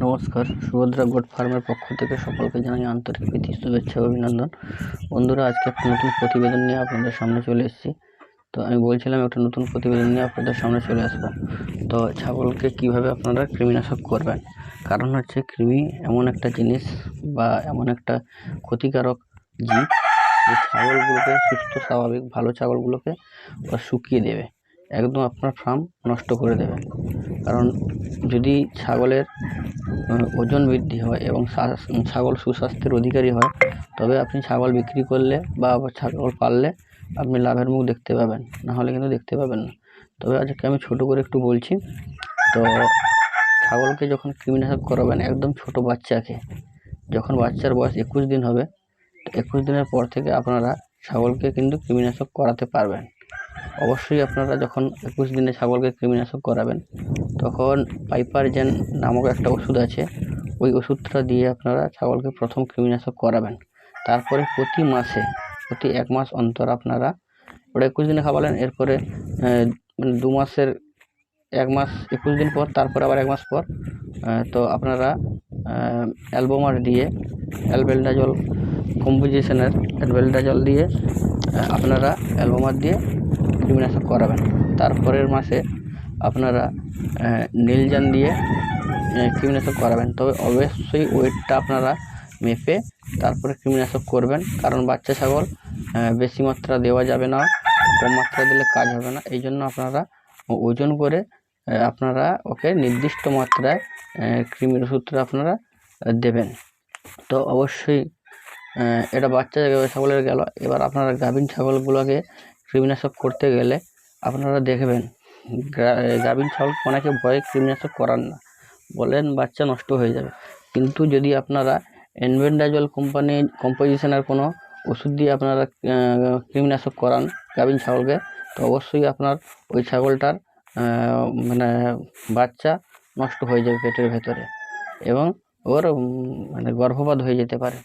নমস্কার, সুভদ্রা গোট ফার্মের পক্ষ থেকে সকলকে জানাই আন্তরিক প্রীতি, শুভেচ্ছা ও অভিনন্দন। বন্ধুরা, আজকে একটা নতুন প্রতিবেদন নিয়ে আপনাদের সামনে চলে এসেছি। তো আমি বলছিলাম একটা নতুন প্রতিবেদন নিয়ে আপনাদের সামনে চলে আসবো। তো ছাগলকে কিভাবে আপনারা কৃমিনাশক করবেন, কারণ হচ্ছে কৃমি এমন একটা জিনিস বা এমন একটা ক্ষতিকারক জীব যে ছাগলগুলোকে সুস্থ স্বাভাবিক ভালো ছাগলগুলোকে শুকিয়ে দেবে, একদম আপনার ফার্ম নষ্ট করে দেবে। কারণ যদি ছাগলের ওজন বৃদ্ধি হয় এবং ছাগল সুস্বাস্থ্যের অধিকারী হয়, তবে আপনি ছাগল বিক্রি করলে বা ছাগল পাললে আপনি লাভের মুখ দেখতে পাবেন, না হলে কিন্তু দেখতে পাবেন না। তবে আজকে আমি ছোট করে একটু বলছি। তো ছাগলকে যখন কৃমিনাশক করাবেন, একদম ছোট বাচ্চাকে, যখন বাচ্চার বয়স 21 দিন হবে, 21 দিনের পর থেকে আপনারা ছাগলকে কিন্তু কৃমিনাশক করাতে পারবেন। অবশ্যই আপনারা যখন 21 দিনে ছাগলকে কৃমিনাশক করাবেন, তখন পাইপারজেন নামক একটা ওষুধ আছে, ওই ওষুধটা দিয়ে আপনারা ছাগলকে প্রথম কৃমিনাশক করাবেন। তারপরে প্রতি 1 মাস অন্তর আপনারা, ওটা 21 দিনে খাওয়ালেন, এরপরে 2 মাসের 1 মাস 21 দিন পর, তারপরে আবার 1 মাস পর তো আপনারা অ্যালবোমার দিয়ে অ্যালবেন্ডাজল কম্পোজিশনের অ্যালবেন্ডাজল দিয়ে আপনারা অ্যালবোমার দিয়ে কৃমিনাশক করাবেন। তারপরের মাসে আপনারা নীলজান দিয়ে কৃমিনাশক করাবেন। তবে অবশ্যই ওয়েটটা আপনারা মেপে তারপরে কৃমিনাশক করবেন, কারণ বাচ্চা ছাগল বেশি মাত্রা দেওয়া যাবে না, কম মাত্রা দিলে কাজ হবে না। এই জন্য আপনারা ওজন করে আপনারা ওকে নির্দিষ্ট মাত্রায় কৃমির ওষুধটা আপনারা দেবেন। তো অবশ্যই এটা বাচ্চা ছাগলের গেল। এবার আপনারা গাভীন ছাগলগুলোকে কৃমিনাশক করতে গেলে আপনারা দেখবেন, গাভীন ছাগল অনেকে ভয়ে কৃমিনাশক করান না, বলেন বাচ্চা নষ্ট হয়ে যাবে। কিন্তু যদি আপনারা অ্যালবেন্ডাজল কম্পোজিশনের কোনো ওষুধ দিয়ে আপনারা কৃমিনাশক করান গাভীন ছাগলকে, তো অবশ্যই আপনার ওই ছাগলটার মানে বাচ্চা নষ্ট হয়ে যাবে পেটের ভেতরে, এবং ওর গর্ভপাত হয়ে যেতে পারে।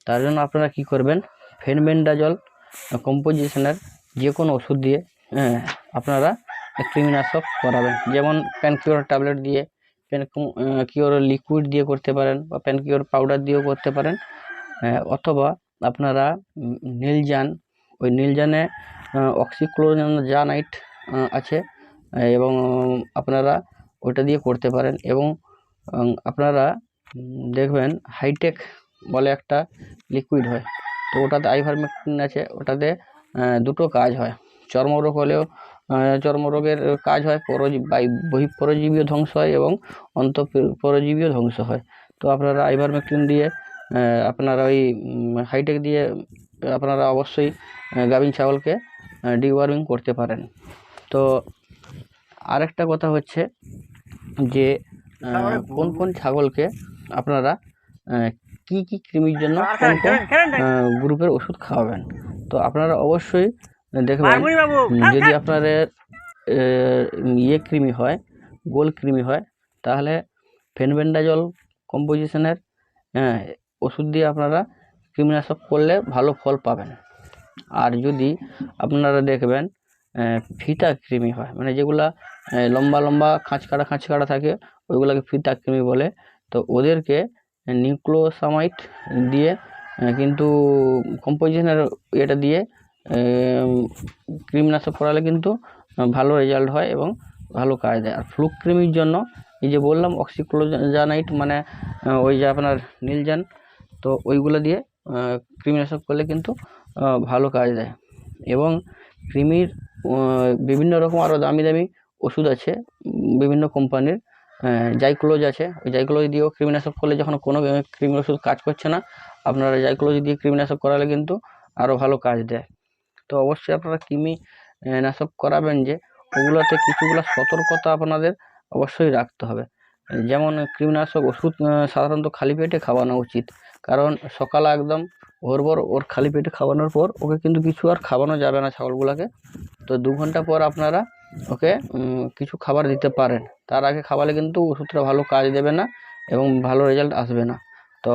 তার জন্য আপনারা কি করবেন, ফেনবেন্ডাজল কম্পোজিশনের যে কোনো ওষুধ দিয়ে আপনারা কৃমিনাশক করাবেন। যেমন প্যানকিওর ট্যাবলেট দিয়ে, প্যানকিওর লিকুইড দিয়ে করতে পারেন, বা প্যানকিওর পাউডার দিয়েও করতে পারেন, অথবা আপনারা নীলজান, ওই নীলজানে অক্সিক্লোজানাইট আছে, এবং আপনারা ওটা দিয়ে করতে পারেন। এবং আপনারা দেখবেন হাইটেক বলে একটা লিকুইড হয়, তো ওটাতে আইভারমেকটিন আছে, ওটাতে দুটো কাজ হয়। চর্মরোগ হলেও চর্মরোগের কাজ হয়, বহিঃপরজীবীও ধ্বংস হয় এবং অন্তঃপরজীবীও ধ্বংস হয়। তো আপনারা আইভারমেকটিন দিয়ে আপনারা ওই হাইটেক দিয়ে আপনারা অবশ্যই গাভীন ছাগলকে ডিওয়ার্মিং করতে পারেন। তো আরেকটা কথা হচ্ছে যে কোন কোন ছাগলকে আপনারা কি কি কৃমির জন্য কোন কোন গ্রুপের ওষুধ খাওয়াবেন। তো আপনারা অবশ্যই দেখবেন, যদি আপনাদের কৃমি হয়, গোল কৃমি হয়, তাহলে ফেনবেন্ডাজল কম্পোজিশনের ওষুধ দিয়ে আপনারা কৃমিনাশক করলে ভালো ফল পাবেন। আর যদি আপনারা দেখবেন ফিতা কৃমি হয়, মানে যেগুলা লম্বা লম্বা খাঁচ কাটা থাকে, ওইগুলোকে ফিতা কৃমি বলে। তো ওদেরকে নিউক্লোসামাইট দিয়ে কিন্তু কম্পোজিশনের এটা দিয়ে কৃমিনাশক করালে কিন্তু ভালো রেজাল্ট হয় এবং ভালো কাজ দেয়। আর ফ্লু কৃমির জন্য এই যে বললাম অক্সিক্লোজানাইট, মানে ওই যে আপনার নীলজান, তো ওইগুলো দিয়ে কৃমিনাশক করলে কিন্তু ভালো কাজ দেয়। এবং কৃমির বিভিন্ন রকম আরও দামি দামি ওষুধ আছে বিভিন্ন কোম্পানির, জাইক্লোজ আছে, ওই জাইক্লোজ দিয়েও কৃমিনাশক করলে, যখন কোনো কৃমির ওষুধ কাজ করছে না, আপনারা জাইক্লোজ দিয়ে কৃমিনাশক করালে কিন্তু আরও ভালো কাজ দেয়। তো অবশ্যই আপনারা কৃমিনাশক করাবেন, যে ওগুলোতে কিছুগুলো সতর্কতা আপনাদের অবশ্যই রাখতে হবে। যেমন কৃমিনাশক ওষুধ সাধারণত খালি পেটে খাওয়ানো উচিত, কারণ সকালে একদম ভোর ওর খালি পেটে খাওয়ানোর পর ওকে কিন্তু কিছু আর খাওয়ানো যাবে না ছাগলগুলোকে। তো 2 ঘন্টা পর আপনারা ওকে কিছু খাবার দিতে পারেন, তার আগে খাওয়ালে কিন্তু ওষুধটা ভালো কাজ দেবে না এবং ভালো রেজাল্ট আসবে না। তো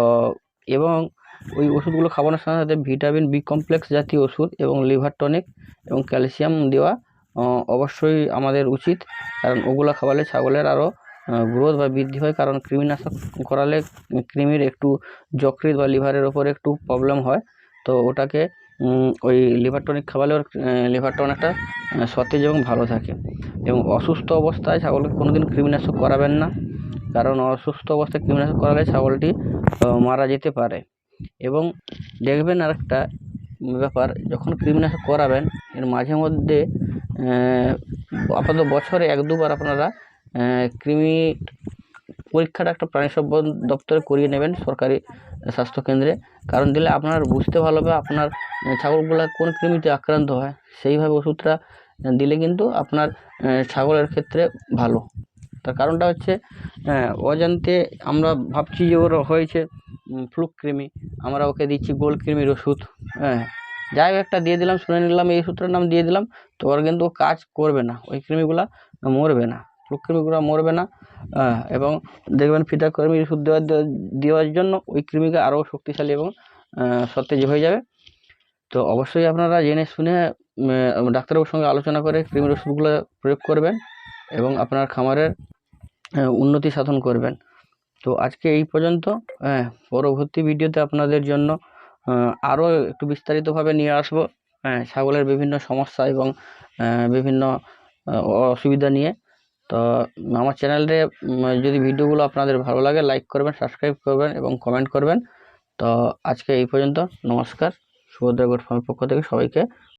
এবং ওই ওষুধগুলো খাওয়ানোর সাথে সাথে ভিটামিন বি কমপ্লেক্স জাতীয় ওষুধ এবং লিভার টনিক এবং ক্যালসিয়াম দেওয়া অবশ্যই আমাদের উচিত, কারণ ওগুলো খাওয়ালে ছাগলের আরও গ্রোথ বা বৃদ্ধি হয়, কারণ কৃমিনাশক করালে কৃমির একটু যকৃৎ বা লিভারের ওপরে একটু প্রবলেম হয়। তো ওটাকে ওই লিভার টনিক খাওয়ালে ওর লিভারটা অনেকটা সতেজ এবং ভালো থাকে। এবং অসুস্থ অবস্থায় ছাগলকে কোনোদিন কৃমিনাশক করাবেন না, কারণ অসুস্থ অবস্থায় কৃমিনাশক করালে ছাগলটি মারা যেতে পারে। এবং দেখবেন আরেকটা ব্যাপার, যখন কৃমিনাশক করাবেন এর মাঝে মধ্যে আপাতত বছরে 1-2 বার আপনারা কৃমি পরীক্ষাটা একটা প্রাণী সম্পদ দপ্তরে করিয়ে নেবেন, সরকারি স্বাস্থ্যকেন্দ্রে। কারণ দিলে আপনার বুঝতে ভালো হবে আপনার ছাগলগুলো কোন কৃমিতে আক্রান্ত হয়, সেইভাবে ওষুধটা দিলে কিন্তু আপনার ছাগলের ক্ষেত্রে ভালো। তার কারণটা হচ্ছে অজান্তে আমরা ভাবছি যে ওর হয়েছে ফ্লুক কৃমি, আমরা ওকে দিচ্ছি গোল কৃমির ওষুধ, যাই একটা দিয়ে দিলাম, শুনে নিলাম এই ওষুধটার নাম দিয়ে দিলাম, তো ওর কিন্তু কাজ করবে না, ওই কৃমিগুলা মরবে না, ফ্লুক কৃমিগুলো মরবে না। এবং দেখবেন ফিটা কৃমির ওষুধ দেওয়ার জন্য ওই কৃমিকে আরও শক্তিশালী এবং সতেজ হয়ে যাবে। তো অবশ্যই আপনারা জেনে শুনে ডাক্তারবাবুর সঙ্গে আলোচনা করে কৃমির ওষুধগুলো প্রয়োগ করবেন এবং আপনার খামারের উন্নতি সাধন করবেন। তো আজকে এই পর্যন্ত। পরবর্তী ভিডিওতে আপনাদের জন্য আরও একটু বিস্তারিতভাবে নিয়ে আসবো ছাগলের বিভিন্ন সমস্যা এবং বিভিন্ন অসুবিধা নিয়ে। তো আমার চ্যানেলে যদি ভিডিওগুলো আপনাদের ভালো লাগে লাইক করবেন, সাবস্ক্রাইব করবেন এবং কমেন্ট করবেন। তো আজকে এই পর্যন্ত। নমস্কার। সুভদ্রা গোট ফার্মের পক্ষ থেকে সবাইকে